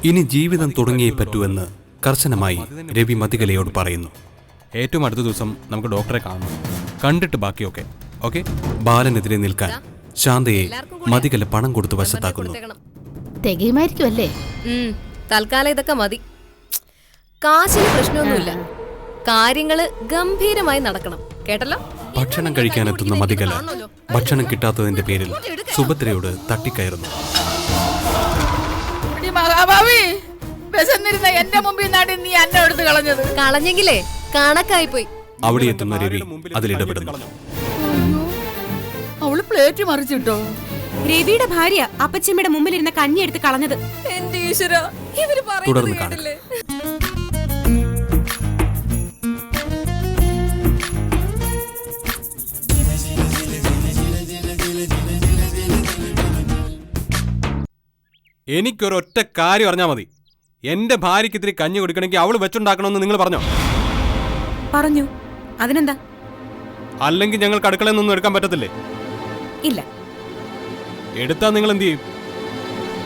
ഇനി ജീവിതം തുടങ്ങിയേ പറ്റൂവെന്ന് കർശനമായി രവി മതികലയോട് പറയുന്നു. ഏറ്റവും അടുത്ത ദിവസം നമുക്ക് ഡോക്ടറെ കാണണം. കണ്ടിട്ട് ബാക്കിയൊക്കെ ഓക്കെ. ബാലനെതിരെ നിൽക്കാൻ ശാന്തയെ മതികല പണം കൊടുത്ത് വശത്താക്കുന്നു. തികയുമായിരിക്കുമല്ലേ? തൽക്കാലം ഇതൊക്കെ മതി. കാശിന് പ്രശ്നമൊന്നുമില്ല. കാര്യങ്ങള് ഗംഭീരമായി നടക്കണം, കേട്ടല്ലോ. ഭക്ഷണം കഴിക്കാനെത്തുന്ന മതികല ഭക്ഷണം കിട്ടാത്തതിന്റെ പേരിൽ സുഭദ്രയോട് തട്ടിക്കയറുന്നു. എന്റെ മുമ്പിൽ നാടി നീ എന്നെ എടുത്ത് കളഞ്ഞത്. കളഞ്ഞെങ്കിലേ കണക്കായി പോയി. അവിടെ എത്തുന്ന രവി അതിലിടപെടുന്നു. അവള് പ്ലേറ്റ് മറിച്ചിട്ടോ? രവിയുടെ ഭാര്യ അപ്പച്ചമ്മയുടെ മുമ്പിലിരുന്ന കഞ്ഞി എടുത്ത് കളഞ്ഞത്. എന്റെ ഈശ്വരാ, ഇവര് തുടർന്ന് പറയുന്നത് കേട്ടില്ലേ? എനിക്കൊരൊറ്റ കാര്യം അറിഞ്ഞാൽ മതി. എന്റെ ഭാര്യയ്ക്ക് ഇത്തിരി കഞ്ഞി കൊടുക്കണമെങ്കിൽ അവള് വെച്ചുണ്ടാക്കണമെന്ന് നിങ്ങൾ പറഞ്ഞോ? പറഞ്ഞു. അതിനെന്താ? അല്ലെങ്കിൽ ഞങ്ങൾക്ക് അടുക്കളയിൽ നിന്നൊന്നും എടുക്കാൻ പറ്റത്തില്ലേ? ഇല്ല. എടുത്താ നിങ്ങൾ എന്ത് ചെയ്യും?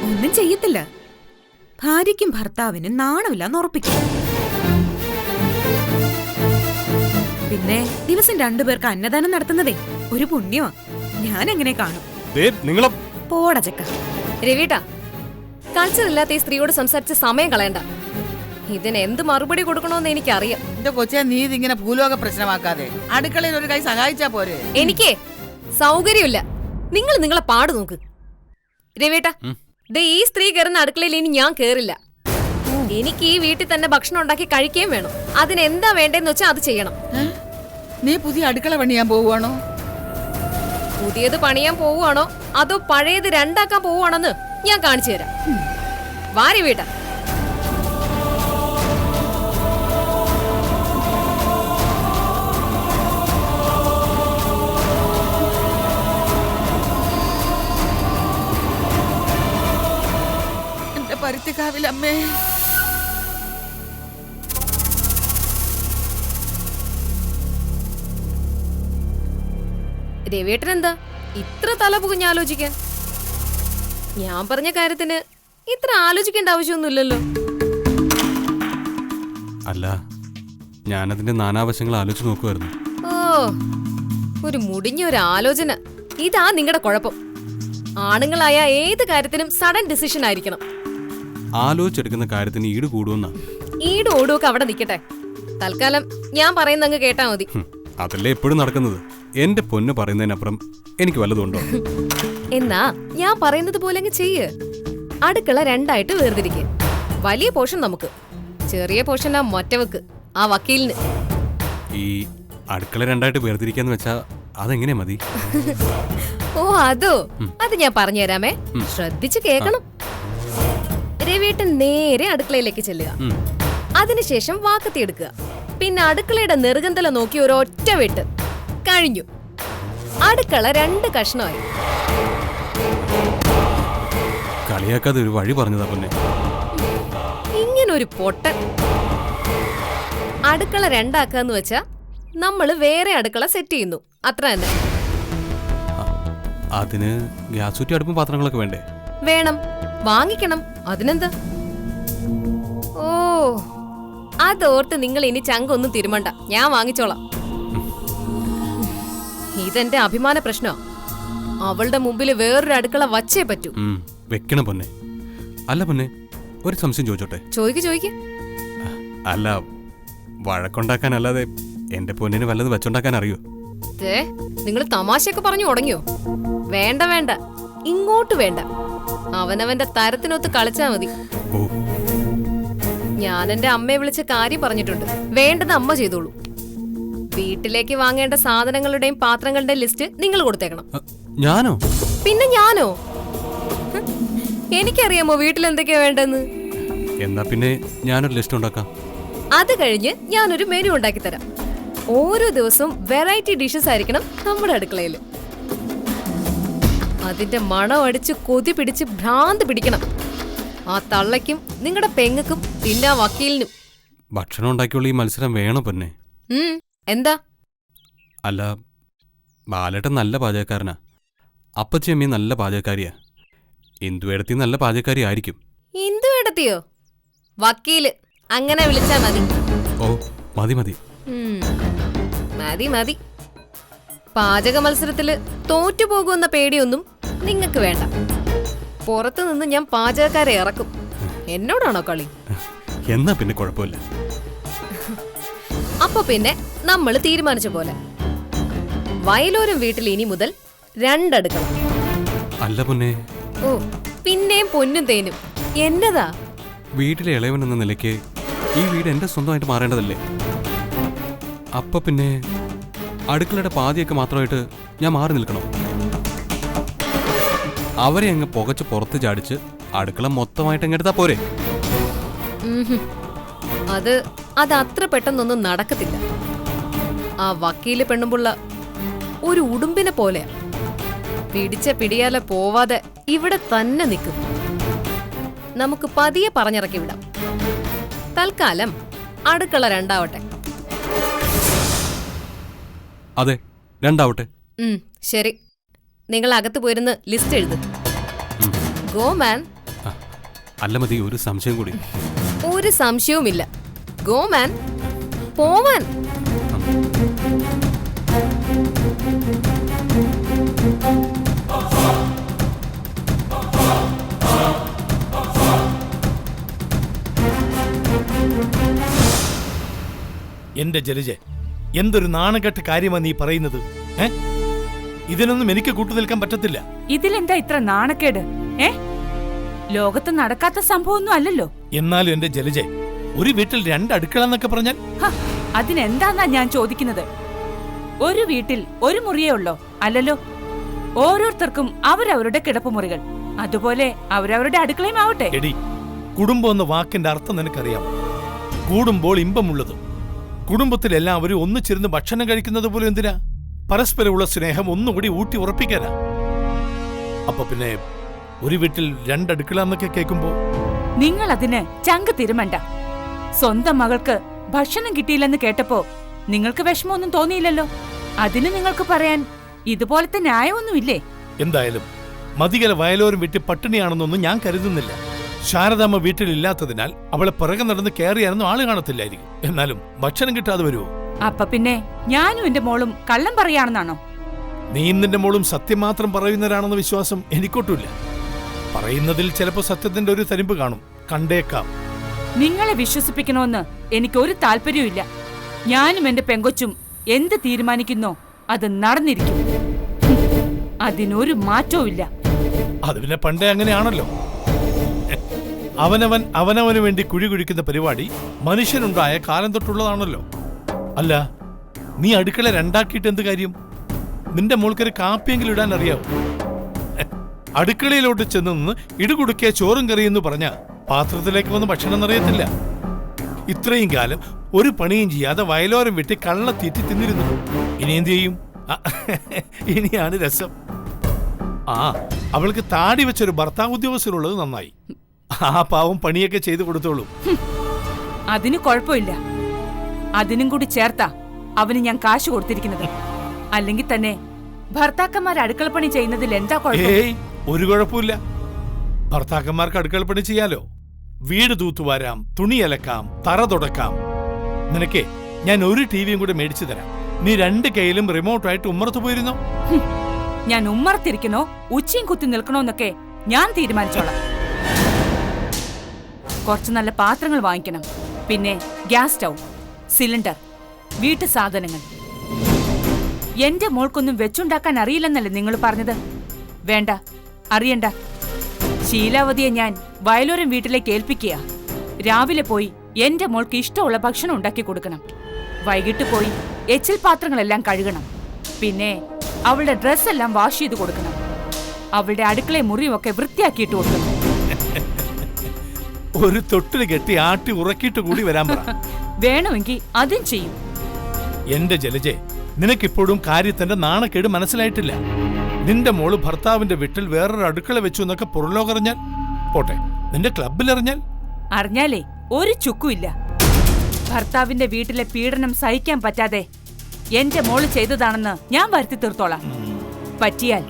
ഒന്നും ചെയ്യത്തില്ല. ഭാര്യയ്ക്കും ഭർത്താവിനും നാണമില്ലാന്ന് ഉറപ്പിക്കും. പിന്നെ ദിവസം 2 പേർക്ക് അന്നദാനം നടത്തുന്നതേ ഒരു പുണ്യമാ. ഞാൻ എങ്ങനെ കാണും. പോടാ ചെക്ക. രവിട്ടാ, കൾച്ചർ ഇല്ലാത്ത ഈ സ്ത്രീയോട് സംസാരിച്ച് സമയം കളയണ്ട. ഇതിന് എന്ത് മറുപടി കൊടുക്കണോന്ന് എനിക്കറിയാം. എന്റെ കൊച്ചെ, നീ ഇതിങ്ങനെ ഭൂലോക പ്രശ്നമാക്കാതെ അടുക്കളയിൽ ഒരു കൈ സഹായിച്ചാ പോരെ? എനിക്കേ സൗകര്യമില്ല. നിങ്ങൾ നിങ്ങളെ പാട് നോക്ക്. രവിട്ടാ, ഈ സ്ത്രീ കയറുന്ന അടുക്കളയിൽ ഇനി ഞാൻ കേറില്ല. എനിക്ക് ഈ വീട്ടിൽ തന്നെ ഭക്ഷണം ഉണ്ടാക്കി കഴിക്കുകയും വേണം. അതിനെന്താ വേണ്ടെന്ന് വെച്ചാൽ അത് ചെയ്യണം. നീ പുതിയ അടുക്കള പണിയാൻ പോവുകയാണോ? പുതിയത് പണിയാൻ പോവുകയാണോ അതോ പഴയത് രണ്ടാക്കാൻ പോവുകയാണെന്ന് ഞാൻ കാണിച്ചു തരാം. വാരി വീട്ട. എന്റെ പരുത്തിക്കാവിലമ്മേ, രവിയേട്ടനെന്താ ഇത്ര തലപുകഞ്ഞ് ആലോചിക്കാൻ? ഞാൻ പറഞ്ഞ കാര്യത്തിന് ഇത്ര ആലോചിക്കേണ്ട ആവശ്യമൊന്നുമില്ലല്ലോ. അല്ല, ഞാനതിന്റെ നാനാവശങ്ങൾ ആലോചിച്ച് നോക്കുമായിരുന്നു. ഓ, ഒരു മുടിഞ്ഞ ഒരു ആലോചന. ഇതാ നിങ്ങളുടെ കുഴപ്പം. ആണുങ്ങളായ ഏത് കാര്യത്തിനും സഡൻ ഡിസിഷൻ ആയിരിക്കണം. ആലോചിച്ചെടുക്കുന്ന കാര്യത്തിന് ഈട് കൂടുമെന്നാ. ഈട് ഓടുമൊക്കെ അവിടെ നിൽക്കട്ടെ. തൽക്കാലം ഞാൻ പറയുന്ന അങ്ങ് കേട്ടാ മതി. അതല്ലേ എപ്പോഴും നടക്കുന്നത്. എന്റെ പൊന്ന് പറയുന്നതിനപ്പുറം എനിക്ക് വല്ലതുണ്ടോ? എന്നാ ഞാൻ പറയുന്നത് പോലെ അങ്ങ് ചെയ്യ്. അടുക്കള 2ആയിട്ട് വേർതിരിക്കുക. വലിയ പോർഷൻ നമുക്ക്, ചെറിയ പോർഷൻ ആ മൊറ്റവക്ക്, ആ വക്കീലിന്. ഈ അടുക്കള 2ആയിട്ട് വേർതിരിക്കാന്ന് വെച്ചാ അതെങ്ങനെയാ മതി? ഓ അതോ, അത് ഞാൻ പറഞ്ഞു തരാമേ. ശ്രദ്ധിച്ച് കേക്കണം. രവിയേട്ടൻ നേരെ അടുക്കളയിലേക്ക് ചെല്ലുക. അതിനുശേഷം വാക്കത്തി എടുക്കുക. പിന്നെ അടുക്കളയുടെ നെറുകന്തല നോക്കി ഒരു ഒറ്റ വെട്ട്. കഴിഞ്ഞു. അടുക്കള 2 കഷ്ണമായി. കളിയാക്കാതെ ഒരു വഴി പറഞ്ഞതാ പൊന്നെ. ഇങ്ങനൊരു പൊട്ടൻ. അടുക്കള 2ആക്കാന്ന് വെച്ചാ നമ്മള് വേറെ അടുക്കള സെറ്റ് ചെയ്യുന്നു, അത്ര തന്നെ. അതിന് ഗ്യാസ് കുറ്റി, അടുപ്പും പാത്രങ്ങളൊക്കെ വേണ്ടേ? വേണം, വാങ്ങിക്കണം. അതിനെന്താ? ഓ, അതോർത്ത് നിങ്ങൾ ഇനി ചങ്കൊന്നും തിരുമണ്ട. ഞാൻ വാങ്ങിച്ചോളാം. ഇതെന്റെ അഭിമാന പ്രശ്നോ. അവളുടെ മുമ്പിൽ വേറൊരു അടുക്കള വച്ചേ പറ്റൂ. വെക്കണം പൊന്നെ. അല്ല പൊന്നെ, ഒരു സംശയം ചോദിച്ചോട്ടെ? ചോദിക്ക്. അല്ല, വഴക്കുണ്ടാക്കാനല്ലാതെ എന്റെ പൊന്നിന് വല്ലത് വെച്ചുണ്ടാക്കാൻ അറിയോ? നിങ്ങൾ തമാശയൊക്കെ പറഞ്ഞു തുടങ്ങിയോ? വേണ്ട, ഇങ്ങോട്ട് വേണ്ട. അവനവന്റെ തരത്തിനൊത്ത് കളിച്ചാ മതി. ഞാൻ എന്റെ അമ്മയെ വിളിച്ച് കാര്യം പറഞ്ഞിട്ടുണ്ട്. വേണ്ടത് അമ്മ ചെയ്തോളൂ. വീട്ടിലേക്ക് വാങ്ങേണ്ട സാധനങ്ങളുടെയും പാത്രങ്ങളുടെയും ലിസ്റ്റ് നിങ്ങൾ കൊടുത്തേക്കണം. ഞാനോ? പിന്നെ ഞാനോ? എനിക്കറിയാമോ വീട്ടിൽ എന്തൊക്കെയാ വേണ്ടെന്ന്. എന്നാ പിന്നെ ഞാനൊരു ലിസ്റ്റ് ഉണ്ടാക്കാം. അത് കഴിഞ്ഞ് ഞാനൊരു മെനു ഉണ്ടാക്കി തരാം. ഓരോ ദിവസവും വെറൈറ്റി ഡിഷസ് ആയിരിക്കണം നമ്മുടെ അടുക്കളയിൽ. അതിന്റെ മണം അടിച്ച് കൊതി പിടിച്ച് ഭ്രാന്ത് പിടിക്കണം. ആ തള്ളയ്ക്കും നിങ്ങളുടെ പെങ്ങക്കും പിന്നെ വക്കീലിനും. ഭക്ഷണം ഉണ്ടാക്കിയുള്ള ഈ മത്സരം വേണോ പൊന്നെ? എന്താ? അല്ല, ബാലേട്ടൻ നല്ല പാചകക്കാരനാ. അപ്പച്ചിയമ്മയും നല്ല പാചകക്കാരിയാ. ഇന്ദുവേടത്തി നല്ല പാചകക്കാരി ആയിരിക്കും. ഇന്ദു എടുത്തിയോ? വക്കീല് അങ്ങനെ വിളിച്ചാ മതി. ഓ മതി മതി. ഉം. മതി മതി. പാചക മത്സരത്തില് തോറ്റുപോകുമെന്ന പേടിയൊന്നും നിങ്ങക്ക് വേണ്ട. പുറത്തു നിന്ന് ഞാൻ പാചകക്കാരെ ഇറക്കും. എന്നോടാണോ കളി? എന്നാ പിന്നെ കുഴപ്പമില്ല. അപ്പൊ പിന്നെ നമ്മൾ തീരുമാനിച്ച പോലെ വയലോരം വീട്ടിൽ ഇനി മുതൽ 2 അടുക്കള. അല്ല പൊന്നെ, ഓ പിന്നെയും പൊന്നും തേനും എന്നതാ? വീട്ടിലെ ഇളയവൻ എന്ന നിലയ്ക്ക് ഈ വീട് എന്റെ സ്വന്തമായിട്ട് മാറേണ്ടതല്ലേ? അപ്പൊ പിന്നെ അടുക്കളയുടെ പാതിയൊക്കെ മാത്രമായിട്ട് ഞാൻ മാറി നിൽക്കണോ? അവരെ അങ്ങ് പുകച്ച് പുറത്ത് ചാടിച്ച് അടുക്കള മൊത്തമായിട്ട് അങ്ങെടുത്താ പോരെ? അത് അത്ര പെട്ടെന്നൊന്നും നടക്കത്തില്ല. ആ വക്കീല് പെണ്ണുമ്പുള്ള ഒരു ഉടുമ്പിനെ പോലെയാ. പിടിച്ച പിടിയാലെ പോവാതെ ഇവിടെ തന്നെ നിൽക്കും. നമുക്ക് പതിയെ പറഞ്ഞിറക്കി വിടാം. തൽക്കാലം അടുക്കള 2 ആവട്ടെ. അതെ, 2 ആവട്ടെ. ശരി, നിങ്ങൾ അകത്ത് പോയിരുന്ന് ലിസ്റ്റ് എഴുത്. Go man. അല്ല മതി, ഒരു സംശയം കൂടി. ഒരു സംശയവുമില്ല. Go man. പോവാൻ. എന്റെ ജലജ, എന്തൊരു നാണകെട്ട കാര്യമാണ് നീ പറയുന്നത്. ഇതിനൊന്നും എനിക്ക് കൂട്ടുനിൽക്കാൻ പറ്റത്തില്ല. ഇതിലെന്താ ഇത്ര നാണക്കേട്? ലോകത്ത് നടക്കാത്ത സംഭവമൊന്നും അല്ലല്ലോ. എന്നാലും എന്റെ ജലജ, ഒരു വീട്ടിൽ 2 അടുക്കള എന്നൊക്കെ പറഞ്ഞാൽ അതിനെന്താന്നാ ഞാൻ ചോദിക്കുന്നത്? ഒരു വീട്ടിൽ ഒരു മുറിയേ ഉള്ളോ? അല്ലല്ലോ. ഓരോരുത്തർക്കും അവരവരുടെ കിടപ്പുമുറികൾ, അതുപോലെ അവരവരുടെ അടുക്കളയും ആവട്ടെ. എടി, കുടുംബം എന്ന വാക്കിന്റെ അർത്ഥം നിനക്കറിയാം. കൂടുമ്പോൾ ഇമ്പമുള്ളത്. കുടുംബത്തിൽ എല്ലാവരും ഒന്നിച്ചിരുന്ന് ഭക്ഷണം കഴിക്കുന്നത് പോലും എന്തിനാ? പരസ്പരമുള്ള സ്നേഹം ഒന്നുകൂടി ഊട്ടി ഉറപ്പിക്കാനാ. അപ്പൊ പിന്നെ ഒരു വീട്ടിൽ 2 അടുക്കള എന്നൊക്കെ കേൾക്കുമ്പോ നിങ്ങൾ അതിന് ചങ്ക് തിരുമണ്ട. സ്വന്തം മകൾക്ക് ഭക്ഷണം കിട്ടിയില്ലെന്ന് കേട്ടപ്പോ നിങ്ങൾക്ക് വിഷമമൊന്നും തോന്നിയില്ലല്ലോ. അതിന് നിങ്ങൾക്ക് പറയാൻ ഇതുപോലത്തെ ന്യായമൊന്നുമില്ലേ? എന്തായാലും മതികല വയലോരം വീട്ടിൽ പട്ടിണിയാണെന്നൊന്നും ഞാൻ കരുതുന്നില്ല. ശാരദാമ്മ വീട്ടിലില്ലാത്തതിനാൽ അവളെ പിറകെ നടന്ന് കയറിയാനൊന്നും ആള് കാണത്തില്ലായിരിക്കും. എന്നാലും ഭക്ഷണം കിട്ടാതെ വരുമോ? അപ്പൊ പിന്നെ ഞാനും എന്റെ മോളും കള്ളം പറയാണെന്നാണോ? നീ നിന്റെ മോളും സത്യം മാത്രം പറയുന്നവരാണെന്ന വിശ്വാസം എനിക്കൊട്ടുമില്ല. പറയുന്നതിൽ ചിലപ്പോ സത്യത്തിന്റെ ഒരു തരിമ്പ് കാണും, കണ്ടേക്കാം. നിങ്ങളെ വിശ്വസിപ്പിക്കണമെന്ന് എനിക്കൊരു താല്പര്യവുമില്ല. ഞാനും എന്റെ പെങ്കൊച്ചും എന്ത് തീരുമാനിക്കുന്നോ അത് നടന്നിരിക്കും. അതിനൊരു മാറ്റവും ഇല്ല. അത് പിന്നെ പണ്ടേ അങ്ങനെയാണല്ലോ. അവനവന് വേണ്ടി കുഴി കുഴിക്കുന്ന പരിപാടി മനുഷ്യനുണ്ടായ കാലം തൊട്ടുള്ളതാണല്ലോ. അല്ല, നീ അടുക്കള 2 ആക്കിയിട്ട് എന്ത് കാര്യം? നിന്റെ മോൾക്കൊരു കാപ്പിയെങ്കിലും ഇടാൻ അറിയാവൂ. അടുക്കളയിലോട്ട് ചെന്ന് നിന്ന് ഇടുകുടുക്കിയ ചോറും കറിയെന്ന് പറഞ്ഞ പാത്രത്തിലേക്ക് വന്ന് ഭക്ഷണം നിറയത്തില്ല. ഇത്രയും കാലം ഒരു പണിയും ചെയ്യാതെ വയലോരം വിട്ട് കള്ളത്തീറ്റി തിന്നിരുന്നു. ഇനി എന്ത് ചെയ്യും? ഇനിയാണ് രസം. അവൾക്ക് താടി വെച്ചൊരു ഭർത്താവ് ഉദ്യോഗസ്ഥരുള്ളത് നന്നായി. ആ പാവം പണിയൊക്കെ ചെയ്തു കൊടുത്തോളൂ. അതിന് കുഴപ്പമില്ല. അതിനും കൂടി ചേർത്താ അവന് ഞാൻ കാശ് കൊടുത്തിരിക്കുന്നത്. അല്ലെങ്കിൽ തന്നെ ഭർത്താക്കന്മാർ അടുക്കളപ്പണി ചെയ്യുന്നതിൽ എന്താ കുഴപ്പം? ഒരു കുഴപ്പമില്ല. ഭർത്താക്കന്മാർക്ക് അടുക്കളപ്പണി ചെയ്യാലോ. വീട് തൂത്തുവാരാം, തുണി അലക്കാം, തറ തുടക്കാം. നിനക്കേ ഞാൻ ഒരു ടിവിയും കൂടെ മേടിച്ചു തരാം. നീ 2 കൈയിലും റിമോട്ടായിട്ട് ഉമ്മറത്ത് പോയിരുന്നോ? ഞാൻ ഉമ്മറത്തിരിക്കണോ ഉച്ചയും കുത്തി നിൽക്കണോന്നൊക്കെ ഞാൻ തീരുമാനിച്ചോളാം. കുറച്ച് നല്ല പാത്രങ്ങൾ വാങ്ങിക്കണം. പിന്നെ ഗ്യാസ് സ്റ്റൗ, സിലിണ്ടർ, വീട്ടു സാധനങ്ങൾ. എന്റെ മോൾക്കൊന്നും വെച്ചുണ്ടാക്കാൻ അറിയില്ലെന്നല്ലേ നിങ്ങൾ പറഞ്ഞത്? വേണ്ട, അറിയണ്ട. ശീലാവതിയെ ഞാൻ വയലോരം വീട്ടിലേക്ക് ഏൽപ്പിക്കുക. രാവിലെ പോയി എന്റെ മോൾക്ക് ഇഷ്ടമുള്ള ഭക്ഷണം ഉണ്ടാക്കി കൊടുക്കണം. വൈകിട്ട് പോയി എച്ചിൽ പാത്രങ്ങളെല്ലാം കഴുകണം. പിന്നെ അവളുടെ ഡ്രസ്സെല്ലാം വാഷ് ചെയ്ത് കൊടുക്കണം. അവളുടെ അടുക്കളയും മുറിയുമൊക്കെ വൃത്തിയാക്കിയിട്ട് കൊടുക്കണം. ഒരു തൊട്ടിൽ കെട്ടി ആട്ടി ഉറക്കിയിട്ട് കൂടി വരാൻ പറ. വേണമെങ്കിൽ അതും ചെയ്യും. എന്റെ ജലജെ, നിനക്കിപ്പോഴും കാര്യത്തിന്റെ നാണക്കേട് മനസ്സിലായിട്ടില്ല. നിന്റെ മോള് ഭർത്താവിന്റെ വീട്ടിൽ വേറൊരു അടുക്കള വെച്ചു എന്നൊക്കെ പുറലോകറിഞ്ഞാൽ പോട്ടെ, നിന്റെ ക്ലബിലിറഞ്ഞാൽ അറിഞ്ഞാലേ ഒരു ചുക്കുമില്ല. ഭർത്താവിന്റെ വീട്ടിലെ പീഡനം സഹിക്കാൻ പറ്റാതെ എന്റെ മോള് ചെയ്തതാണെന്ന് ഞാൻ വരുത്തി തീർത്തോളാം. പറ്റിയാൽ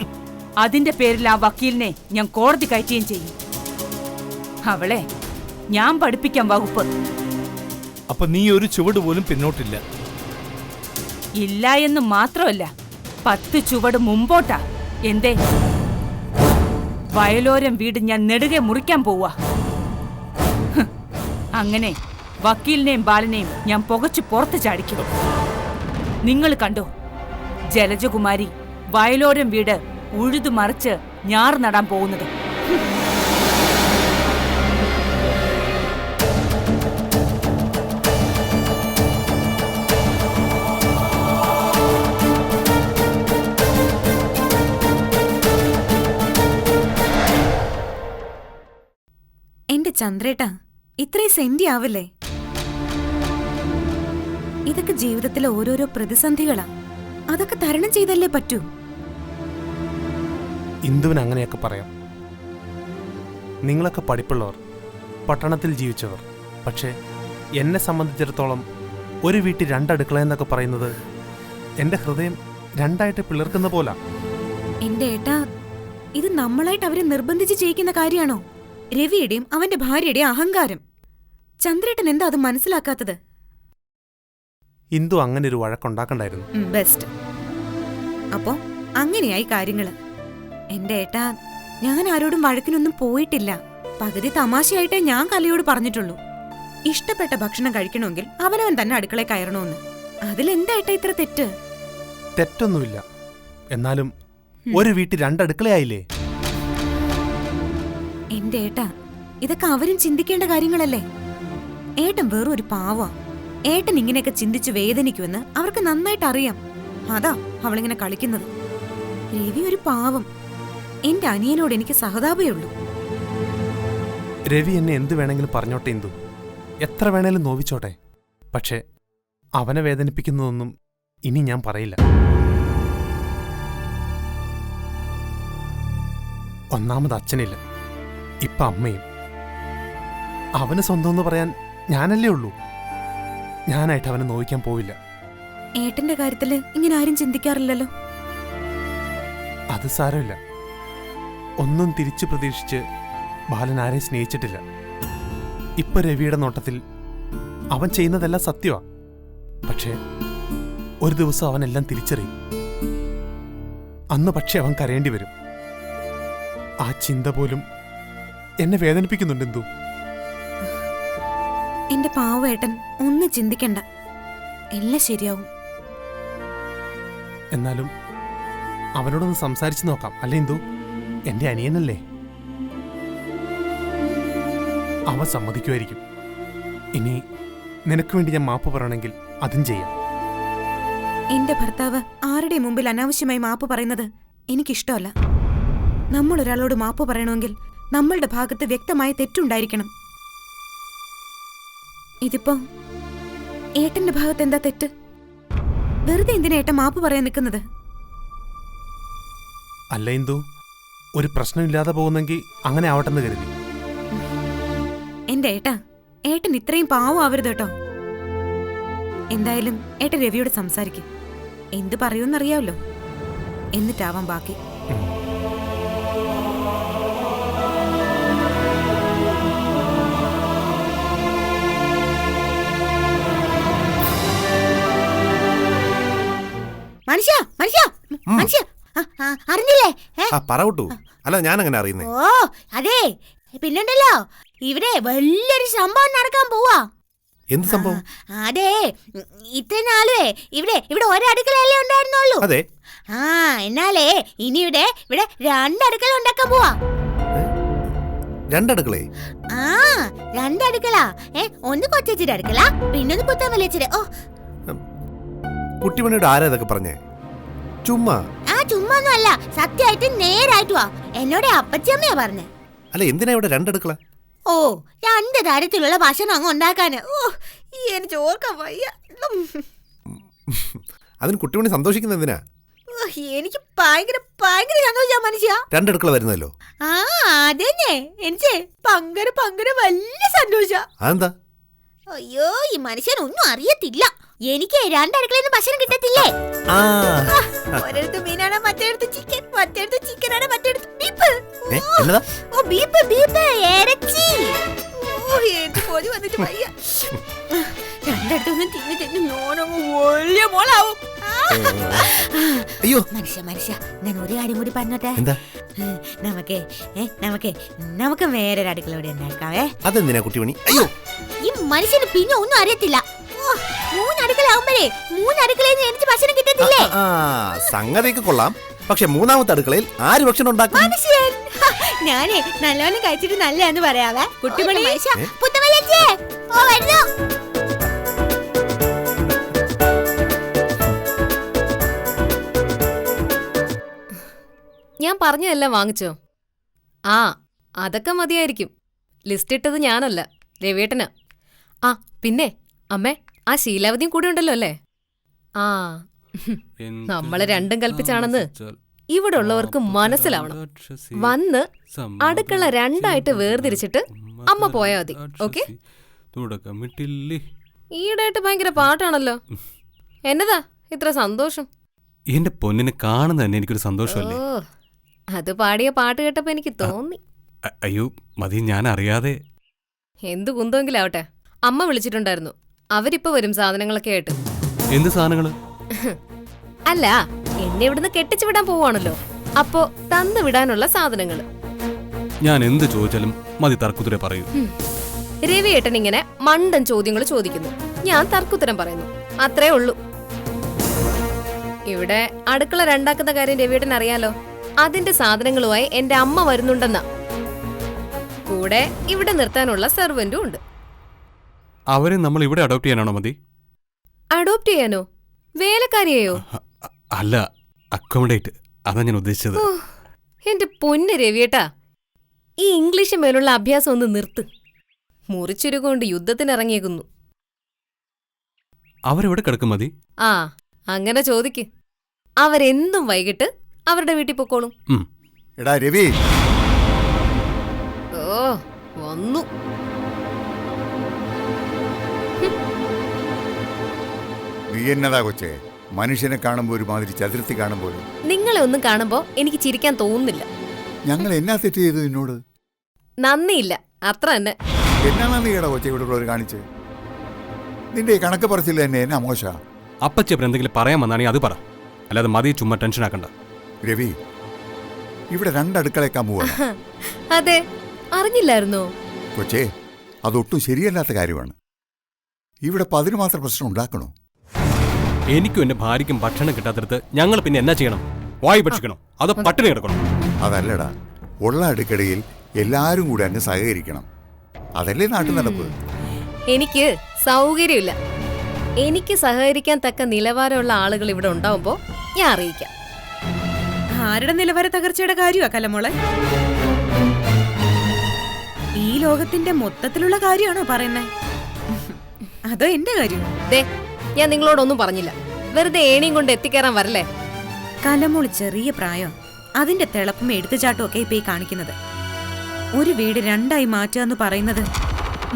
അതിന്റെ പേരിൽ ആ വക്കീലിനെ ഞാൻ കോടതി കയറ്റുകയും ചെയ്യും. അവളെ ഞാൻ പഠിപ്പിക്കാൻ വകുപ്പ്. അപ്പൊ നീ ഒരു ചുവട് പോലും പിന്നോട്ടില്ല. ഇല്ല എന്ന് മാത്രമല്ല, 10 ചുവട് മുമ്പോട്ടാ. എന്തേ? വയലോരം വീട് ഞാൻ നെടുകെ മുറിക്കാൻ പോവാ. അങ്ങനെ വക്കീലിനെയും ബാലനെയും ഞാൻ പുകച്ചു പുറത്ത് ചാടിക്കും. നിങ്ങൾ കണ്ടോ, ജലജകുമാരി വയലോരം വീട് ഉഴുതു മറിച്ച് ഞാറ് നടാൻ പോകുന്നത്. എന്റെ ചന്ദ്രേട്ടാ, ഇത്രയും സെന്റി ആവില്ലേ? ഇതൊക്കെ ജീവിതത്തിലെ ഓരോരോ പ്രതിസന്ധികളാ. അതൊക്കെ തരണം ചെയ്തല്ലേ പറ്റൂ. ഇന്ദുവിന് അങ്ങനെയൊക്കെ പറയാം. നിങ്ങളൊക്കെ പഠിപ്പുള്ളവർ, പട്ടണത്തിൽ ജീവിച്ചവർ. പക്ഷേ എന്നെ സംബന്ധിച്ചിടത്തോളം ഒരു വീട്ടിൽ 2 അടുക്കള എന്നൊക്കെ പറയുന്നത് എൻ്റെ ഹൃദയം 2ആയിട്ട് പിളർക്കുന്ന പോലാ. എന്റെ ഏട്ടാ, ഇത് നമ്മളായിട്ട് അവരെ നിർബന്ധിച്ച് ചെയ്യിക്കുന്ന കാര്യമാണോ? രവിയുടെയും അവന്റെ ഭാര്യയുടെയും അഹങ്കാരം. ചന്ദ്രേട്ടൻ എന്താ അത് മനസ്സിലാക്കാത്തത്? ഇന്ദു അങ്ങനെ ഒരു വഴക്കുണ്ടാക്കണ്ടായിരുന്നു. ബെസ്റ്റ്. അപ്പോ അങ്ങനെയായി കാര്യങ്ങള്. എന്റെ ഏട്ടാ, ഞാൻ ആരോടും വഴക്കിനൊന്നും പോയിട്ടില്ല. പകുതി തമാശയായിട്ടേ ഞാൻ കലയോട് പറഞ്ഞിട്ടുള്ളൂ. ഇഷ്ടപ്പെട്ട ഭക്ഷണം കഴിക്കണമെങ്കിൽ അവനവൻ തന്നെ അടുക്കളയിൽ കയറണമെന്ന്. അതിലെന്താ ഏട്ടാ ഇത്ര തെറ്റ്? തെറ്റൊന്നുമില്ല. എന്നാലും ഒരു വീട്ടിൽ 2 അടുക്കളയായില്ലേ? എന്റെ ഏട്ടാ, ഇതൊക്കെ അവരും ചിന്തിക്കേണ്ട കാര്യങ്ങളല്ലേ? ഏട്ടൻ വെറും ഒരു പാവാ. ഏട്ടൻ ഇങ്ങനെയൊക്കെ ചിന്തിച്ചു വേദനിക്കുമെന്ന് അവർക്ക് നന്നായിട്ട് അറിയാം. അതാ അവളിങ്ങനെ കളിക്കുന്നത്. രവി ഒരു പാവം. എന്റെ അനിയനോട് എനിക്ക് സഹതാപേ ഉള്ളൂ. രവി എന്നെ എന്ത് വേണമെങ്കിലും പറഞ്ഞോട്ടെ ഇന്ദു, എത്ര വേണേലും നോവിച്ചോട്ടെ. പക്ഷേ അവനെ വേദനിപ്പിക്കുന്നതൊന്നും ഇനി ഞാൻ പറയില്ല. ഒന്നാമത് അച്ഛനില്ല, ഇപ്പൊ അമ്മയും. അവന് സ്വന്തമെന്ന് പറയാൻ ഞാനല്ലേ ഉള്ളൂ. ഞാനായിട്ട് അവനെ നോവിക്കാൻ പോവില്ല. ഏട്ടന്റെ കാര്യത്തില് ഇങ്ങനെ ആരും ചിന്തിക്കാറില്ലല്ലോ. അത് സാരമില്ല. ഒന്നും തിരിച്ചു പ്രതീക്ഷിച്ച് ബാലൻ ആരെയും സ്നേഹിച്ചിട്ടില്ല. ഇപ്പൊ രവിയുടെ നോട്ടത്തിൽ അവൻ ചെയ്യുന്നതെല്ലാം സത്യമാ. പക്ഷേ ഒരു ദിവസം അവനെല്ലാം തിരിച്ചറിയും. അന്ന് പക്ഷെ അവൻ കരയേണ്ടി വരും. ആ ചിന്ത പോലും എന്നെ വേദനിപ്പിക്കുന്നുണ്ട് എന്തു. എന്റെ പാവേട്ടൻ ഒന്നും ചിന്തിക്കണ്ട, എല്ലാം ശരിയാവും. എന്നാലും അവനോടൊന്ന് സംസാരിച്ചു നോക്കാം അല്ലേ ഇന്ദു? എന്റെ അനിയനല്ലേ? അവൻ സമ്മതിക്കുമായിരിക്കും. ഇനി നിനക്ക് വേണ്ടി ഞാൻ മാപ്പ് പറയണമെങ്കിൽ അതും ചെയ്യാം. എന്റെ ഭർത്താവ് ആരുടെ മുമ്പിൽ അനാവശ്യമായി മാപ്പ് പറയുന്നത് എനിക്കിഷ്ടമല്ല. നമ്മൾ ഒരാളോട് മാപ്പ് പറയണമെങ്കിൽ നമ്മളുടെ ഭാഗത്ത് വ്യക്തമായ തെറ്റുണ്ടായിരിക്കണം. ഇതിപ്പോ ഏട്ടന്റെ ഭാഗത്ത് എന്താ തെറ്റ്? വെറുതെ എന്തിനാ ഏട്ടൻ മാപ്പ് പറയാൻ നിൽക്കുന്നത്? അല്ല ഇന്ദു, ഒരു പ്രശ്നമില്ലാതെ പോകുന്നെങ്കിൽ അങ്ങനെ ആവട്ടെന്ന് കരുതി. എന്റെ ഏട്ടൻ ഇത്രയും പാവം ആവരുത് കേട്ടോ. എന്തായാലും ഏട്ടൻ രവിയോട് സംസാരിക്കും. എന്ത് പറയൂന്നറിയാവല്ലോ. എന്നിട്ടാവാം ബാക്കി. മനുഷ്യ മനുഷ്യ മനുഷ്യ അറിഞ്ഞില്ലേ? പറവട്ടു. അല്ല, ഞാൻ അങ്ങനെ അറിയുന്നേ. ഓ അതെ, പിന്നുണ്ടല്ലോ ഇവിടെ വലിയൊരു സംഭവം നടക്കാൻ പോവാ. എന്ത് സംഭവം? അതെ, ഇത്ര നാളുവേ ഇവിടെ ഒരടുക്കളയല്ലേ ഉണ്ടായിരുന്നുള്ളൂ. അതെ. എന്നാലേ ഇനി ഇവിടെ 2 അടുക്കള ഉണ്ടാക്കാൻ പോവാ. 2 അടുക്കളേ? 2 അടുക്കള. ഒന്ന് കൊച്ചിച്ചിട്ട് അടുക്കള, പിന്നൊന്ന് പുത്തൻ വലിച്ചിട്ട്. ഓ, കുട്ടിമണിയുടെ ആരാ ഇതൊക്കെ പറഞ്ഞേ? ചുമ്മാ ചുമ്മാന്നും അല്ല, സത്യമായിട്ട് നേരായിട്ടുവാ. എന്നോട് അപ്പച്ചമ്മയാ പറഞ്ഞേ. അല്ല, എന്തിനാ ഇവിടെ 2 അടുക്കള? ഓ, 2 തരത്തിലുള്ള ഭക്ഷണം അങ്ങ് ഉണ്ടാക്കാന്. ഓ, എനിക്ക് ഓർക്കാൻ വയ്യ. അതിന് കുട്ടിമണി സന്തോഷിക്കുന്ന എന്തിനാ? എനിക്ക് ഭയങ്കര സന്തോഷാ മനുഷ്യ. 2 അടുക്കള വരുന്നല്ലോ. അതെന്നെ, എനിക്ക് ഭയങ്കര വലിയ സന്തോഷ. അതെന്താ? അയ്യോ, ഈ മനുഷ്യനൊന്നും അറിയത്തില്ല. എനിക്ക് രണ്ടടുക്കളയിൽ നിന്ന് ഭക്ഷണം കിട്ടത്തില്ലേ? ആ ഒരിടത്ത് മീനാണ്, മറ്റേടത്ത് ചിക്കൻ, മറ്റേടത്ത് ചിക്കനാണ്, മറ്റേടത്ത് ബീഫ്. എന്നതാ? ഓ ബീഫ് ബീഫ് ഇറച്ചി. ഓ എനിക്ക് പോയി വന്നിട്ട് വയ്യ. രണ്ടിടത്തൊന്നും തിന്ന് തിന്ന് ഞാനങ്ങ് വലിയ മോളാവും. അയ്യോ മനുഷ്യ ഞാൻ ഒരു കാര്യം കൂടി പറഞ്ഞോട്ടെ. എന്താ? നമുക്ക് വേറൊരു അടുക്കള ഇവിടെ ഉണ്ടാക്കാവേ. അതെന്തിനാ കുട്ടിമണി? അയ്യോ ഈ മനുഷ്യന് പിന്നെ ഒന്നും അറിയത്തില്ല. മൂന്നടുക്കളാവുമ്പോഴേ മൂന്നടുക്കളയിൽ നിന്ന് എനിക്ക് ഭക്ഷണം കിട്ടത്തില്ലേ? ആ സംഗതിയൊക്കെ കൊള്ളാം. പക്ഷെ മൂന്നാമത്തെ അടുക്കളയിൽ ആര് ഭക്ഷണം ഉണ്ടാക്കും? മനുഷ്യൻ ഞാനേ നല്ലോണം കഴിച്ചിട്ട് നല്ലതാന്ന് പറയാവേ. കുട്ടിമണി പുത്തമല്ലിയേ ഓ വരുന്നു. ഞാൻ പറഞ്ഞതെല്ലാം വാങ്ങിച്ചോ? ആ അതൊക്കെ മതിയായിരിക്കും. ലിസ്റ്റ് ഇട്ടത് ഞാനല്ല, രവിയേട്ടനാ. ആ പിന്നെ അമ്മേ, ആ ശീലാവതിയും കൂടെ ഉണ്ടല്ലോ അല്ലേ? ആ നമ്മള് രണ്ടും കൽപ്പിച്ചാണെന്ന് ഇവിടെ ഉള്ളവർക്ക് മനസ്സിലാവണം. വന്ന് അടുക്കള രണ്ടായിട്ട് വേർതിരിച്ചിട്ട് അമ്മ പോയാ മതി. ഓക്കെ? ഈയിടെയായിട്ട് ഭയങ്കര പാട്ടാണല്ലോ. എന്നതാ ഇത്ര സന്തോഷം? എന്റെ പൊന്നിനെ കാണുന്ന തന്നെ എനിക്കൊരു സന്തോഷമല്ലേ. ഓ അത് പാടിയ പാട്ട് കേട്ടപ്പോ എനിക്ക് തോന്നി. അയ്യോ മതി, ഞാൻ അറിയാതെ. എന്ത് കുന്തെങ്കിലാവട്ടെ, അമ്മ വിളിച്ചിട്ടുണ്ടായിരുന്നു. അവരിപ്പോ വരും സാധനങ്ങളൊക്കെ ആയിട്ട്. എന്ത് സാധനങ്ങള്? അല്ല, എന്നെ ഇവിടുന്ന് കെട്ടിച്ചു വിടാൻ പോവാണല്ലോ, അപ്പോ തന്നു വിടാനുള്ള സാധനങ്ങള്. ഞാൻ എന്ത് ചോദിച്ചാലും മതി തർക്കുത്തരം പറയൂ. രവിയേട്ടൻ ഇങ്ങനെ മണ്ടൻ ചോദ്യങ്ങൾ ചോദിക്കുന്നു, ഞാൻ തർക്കുത്തരം പറയുന്നു, അത്രേ ഉള്ളൂ. ഇവിടെ അടുക്കള രണ്ടാക്കുന്ന കാര്യം രവിയേട്ടൻ അറിയാലോ. അതിന്റെ സാധനങ്ങളുമായി എന്റെ അമ്മ വരുന്നുണ്ടെന്നാ. കൂടെ ഇവിടെ നിർത്താനുള്ള സെർവന്റും ഉണ്ട്. അവരെ നമ്മൾ ഇവിടെ അഡോപ്റ്റ് ചെയ്യാനാണോ മതി? അഡോപ്റ്റ് ചെയ്യാനോ? വേലക്കാരിയെയോ? അല്ല, അക്കോമഡേറ്റ്. അതാ ഞാൻ ഉദ്ദേശിച്ചത്. എന്റെ പൊന്ന് രവിയേട്ടാ, ഈ ഇംഗ്ലീഷ് മേലുള്ള അഭ്യാസം ഒന്ന് നിർത്ത്. മുറിച്ചുരുകൊണ്ട് യുദ്ധത്തിനിറങ്ങിയേക്കുന്നു. അവരെവിടെ കിടക്കും മതി? ആ അങ്ങനെ ചോദിക്ക്. അവരെന്തും വൈകിട്ട് അവരുടെ വീട്ടിൽ പൊക്കോളും. എടാ രവി. ഓ വന്നു. നീ എന്നതാ കൊച്ചേ, മനുഷ്യനെ കാണുമ്പോ ഒരുമാതിരി ചതുരത്തി കാണുമ്പോൾ. നിങ്ങളെ ഒന്നും കാണുമ്പോ എനിക്ക് ചിരിക്കാൻ തോന്നുന്നില്ല. ഞങ്ങൾ എന്നാ തെറ്റ് ചെയ്തു നിന്നോട്? നന്ദിയില്ല, അത്ര തന്നെ. എന്നാ നന്ദിയുടെ കൊച്ചെ ഇവിടെ ഉള്ളവർ കാണിച്ച്? നിന്റെ ഈ കണക്ക് പറച്ചില്ല തന്നെ എന്നാ മോശ. അപ്പച്ചേപ്പൻ എന്തെങ്കിലും പറയാൻ വന്നാണെങ്കിൽ അത് പറ, അല്ലാതെ മതി ചുമ്മാ ടെൻഷൻ ആക്കണ്ട. രവി, ഇവിടെ രണ്ടടുക്കളേക്കാൻ പോവാണ്. അതെ, അറിഞ്ഞില്ലായിരുന്നോ? കൊച്ചേ, അതൊട്ടും ശരിയല്ലാത്ത കാര്യമാണ്. ഇവിടെ 10 മാത്രം പ്രശ്നം ഉണ്ടാക്കണോ? എനിക്കും എന്റെ ഭാര്യയ്ക്കും ഭക്ഷണം കിട്ടാത്തടത്ത് ഞങ്ങൾ പിന്നെ എന്നാ ചെയ്യണം? വായു ഭക്ഷിക്കണോ അതോ പട്ടിണി കിടക്കണോ? അതല്ലടാ, ഉള്ള അടുക്കളയിൽ എല്ലാരും കൂടെ അങ്ങ് സഹകരിക്കണം. അതല്ലേ നാട്ടു നടപ്പ്. എനിക്ക് സൗകര്യമില്ല. എനിക്ക് സഹകരിക്കാൻ തക്ക നിലവാരമുള്ള ആളുകൾ ഇവിടെ ഉണ്ടാവുമ്പോ ഞാൻ അറിയിക്കാം. ആരുടെ നിലവാര തകർച്ചയുടെ കാര്യമാ കലമോളെ? ഈ ലോകത്തിന്റെ മൊത്തത്തിലുള്ള കാര്യമാണോ പറയുന്നേ, അതോ എന്റെ കാര്യം? ദേ, ഞാൻ നിങ്ങളോടൊന്നും പറഞ്ഞില്ല. വെറുതെ ഏണിയും കൊണ്ട് എത്തിക്കേറാൻ വരല്ലേ. കലമോൾ ചെറിയ പ്രായം, അതിന്റെ തിളപ്പും എടുത്തുചാട്ടും ഒക്കെ ഇപ്പൊ ഈ കാണിക്കുന്നത്. ഒരു വീട് രണ്ടായി മാറ്റുക എന്ന് പറയുന്നത്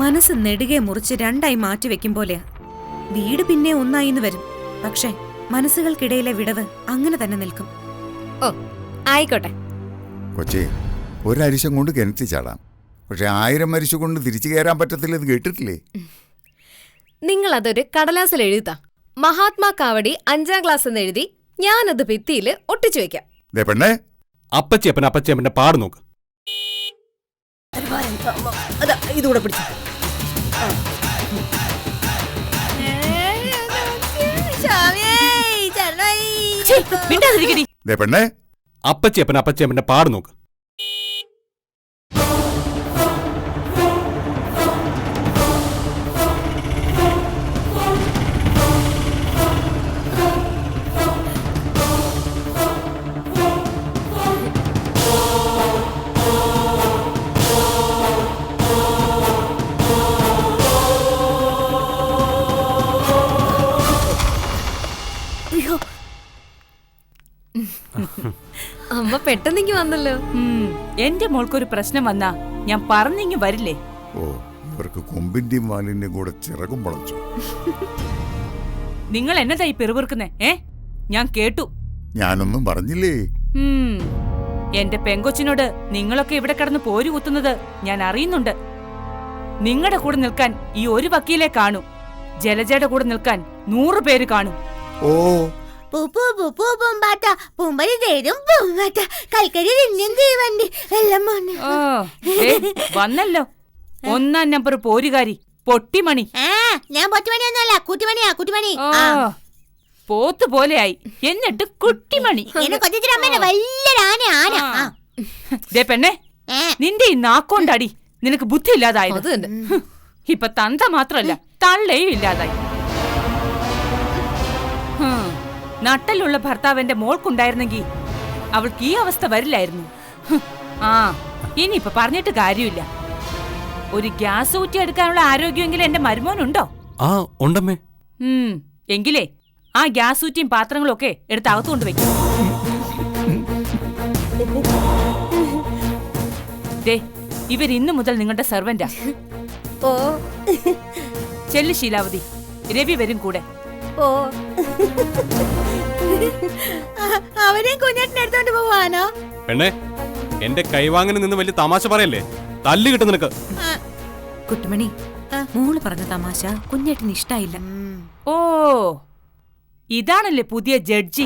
മനസ്സ് നെടുകെ മുറിച്ച് രണ്ടായി മാറ്റി വെക്കും പോലെയാ. വീട് പിന്നെ ഒന്നായിന്ന് വരും, പക്ഷെ മനസ്സുകൾക്കിടയിലെ വിടവ് അങ്ങനെ തന്നെ നിൽക്കും. ഓ ആയിക്കോട്ടെ. കൊച്ചേ, ഒരരിശം കൊണ്ട് കിണറ്റി ചാടാം, പക്ഷെ 1000 അരിശ കൊണ്ട് തിരിച്ചു കയറാൻ പറ്റത്തില്ലെന്ന് കേട്ടിട്ടില്ലേ? നിങ്ങൾ അതൊരു കടലാസിൽ എഴുതാ. മഹാത്മാ കാവടി 5ാം ക്ലാസ് എന്ന് എഴുതി ഞാനത് ഭിത്തിയില് ഒട്ടിച്ചു വെക്കാം. പെണ്ണേ, അപ്പച്ചേപ്പന്റെ പാട് നോക്ക്. ഇതുകൂടെ പിടിച്ചു. പെണ്ണേ, അപ്പച്ചേപ്പന്റെ പാട് നോക്ക്. അമ്മ പെട്ടെന്നിങ്ങി വന്നല്ലോ. എന്റെ മോൾക്കൊരു പ്രശ്നം വന്നാ ഞാൻ പറഞ്ഞിങ്ങി വരില്ലേ? ഓ, ഇവർക്ക് കൊമ്പിന്റെയും വാലിന്റെയും കൂടെ ചിറകും വളച്ചു. നിങ്ങൾ എന്നതായി പിറുപിറുക്കുന്നേ? ഞാൻ കേട്ടു. ഞാനൊന്നും പറഞ്ഞില്ലേ. എന്റെ പെങ്കൊച്ചിനോട് നിങ്ങളൊക്കെ ഇവിടെ കിടന്ന് പോരു കുത്തുന്നത് ഞാൻ അറിയുന്നുണ്ട്. നിങ്ങളുടെ കൂടെ നിൽക്കാൻ ഈ ഒരു വക്കീലെ കാണൂ. ജലജയുടെ കൂടെ നിൽക്കാൻ 100 പേര് കാണും. ഓ വന്നല്ലോ 1-ാം നമ്പർ പോരുകാരി പൊട്ടിമണി. ഞാൻ പൊട്ടിമണിയൊന്നുമല്ല, കുട്ടിമണിയാ, കുട്ടിമണി. പോത്ത് പോലെയായി, എന്നിട്ട് കുട്ടിമണി. ദേ പെണ്ണെ, നിന്റെ ഈ നാക്കോണ്ടാടി നിനക്ക് ബുദ്ധി ഇല്ലാതായത്. ഇപ്പൊ തന്ത മാത്രല്ല, തള്ളയും ഇല്ലാതായി. നട്ടലുള്ള ഭർത്താവിന്റെ മോൾക്കുണ്ടായിരുന്നെങ്കിൽ അവൾക്ക് ഈ അവസ്ഥ വരില്ലായിരുന്നു. ഇനിയിപ്പൊ പറഞ്ഞിട്ട് കാര്യമില്ല. ഒരു ഗ്യാസ് ഊറ്റി എടുക്കാനുള്ള ആരോഗ്യമെങ്കിലും എന്റെ മരുമോനുണ്ടോ? ഉണ്ടമ്മേ. എങ്കിലേ ആ ഗ്യാസ് ഊറ്റിയും പാത്രങ്ങളും ഒക്കെ എടുത്ത് അകത്തുകൊണ്ട് വെക്കും. ദേ, ഇവരിന്നു മുതൽ നിങ്ങളുടെ സെർവന്റാ. ചെല്ലു ശീലാവതി, രവി വരും കൂടെ. അവരെയും കുഞ്ഞേട്ടനെടുത്തോണ്ട് പോവാനോ? പെണ്ണെ, എന്റെ കൈവാങ്ങിന് നിന്ന് വലിയ തമാശ പറയല്ലേ, തല്ല് കിട്ടും നിനക്ക്. കുട്ടുമണി, മോള് പറഞ്ഞ തമാശ കുഞ്ഞേട്ടന് ഇഷ്ടായില്ല. ഓ, ഇതാണല്ലേ പുതിയ ജഡ്ജി?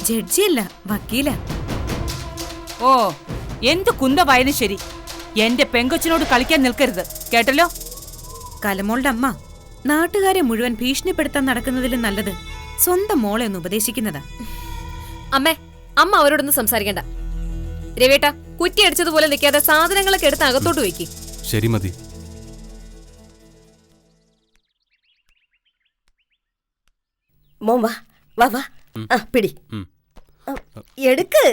ജഡ്ജിയല്ല, വക്കീല. ഓ, എന്ത് കുന്തമായാലും ശരി, എന്റെ പെങ്കൊച്ചിനോട് കളിക്കാൻ നിൽക്കരുത്, കേട്ടല്ലോ? കലമോളുടെ അമ്മ നാട്ടുകാരെ മുഴുവൻ ഭീഷണിപ്പെടുത്താൻ നടക്കുന്നതിലും നല്ലത് സ്വന്തം മോളെ ഒന്ന് ഉപദേശിക്കുന്നതാ. അമ്മേ, അമ്മ അവരോടൊന്നും സംസാരിക്കണ്ട. രവേട്ട, കുറ്റി അടിച്ചതുപോലെ നിൽക്കാതെ സാധനങ്ങളൊക്കെ എടുത്ത് അകത്തോട്ട് വെക്ക്. ശരി മതി. മോൻ വാ വാ വാ. പിടി, എടുക്ക്.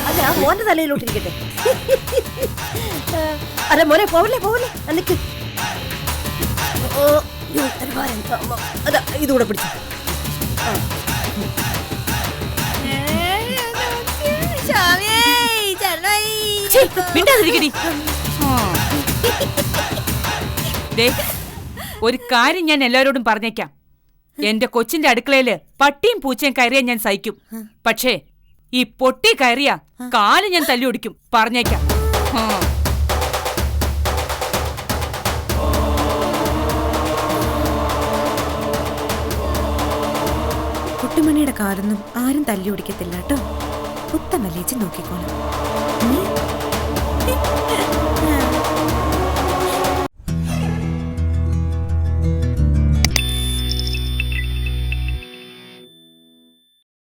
അല്ല, മോന്റെ തലയിലോട്ടിരിക്കട്ടെ. അല്ല മോനെ, പോവല്ലേ പോവല്ലേ, നിക്ക്. അതാ ഇതുകൂടെ പിടിച്ചു. ഒരു കാര്യം ഞാൻ എല്ലാവരോടും പറഞ്ഞേക്കാം. എന്റെ കൊച്ചിന്റെ അടുക്കളയില് പട്ടിയും പൂച്ചയും കയറിയാൻ ഞാൻ സഹിക്കും. പക്ഷേ ഈ പൊട്ടി കയറിയ കാല് ഞാൻ തല്ലി ഒടിക്കും, പറഞ്ഞേക്കാം. കുട്ടുമണിയുടെ കാലൊന്നും ആരും തല്ലി ഒടിക്കത്തില്ല കേട്ടോ. പുത്തമല്ലേച്ച് നോക്കിക്കോളാം.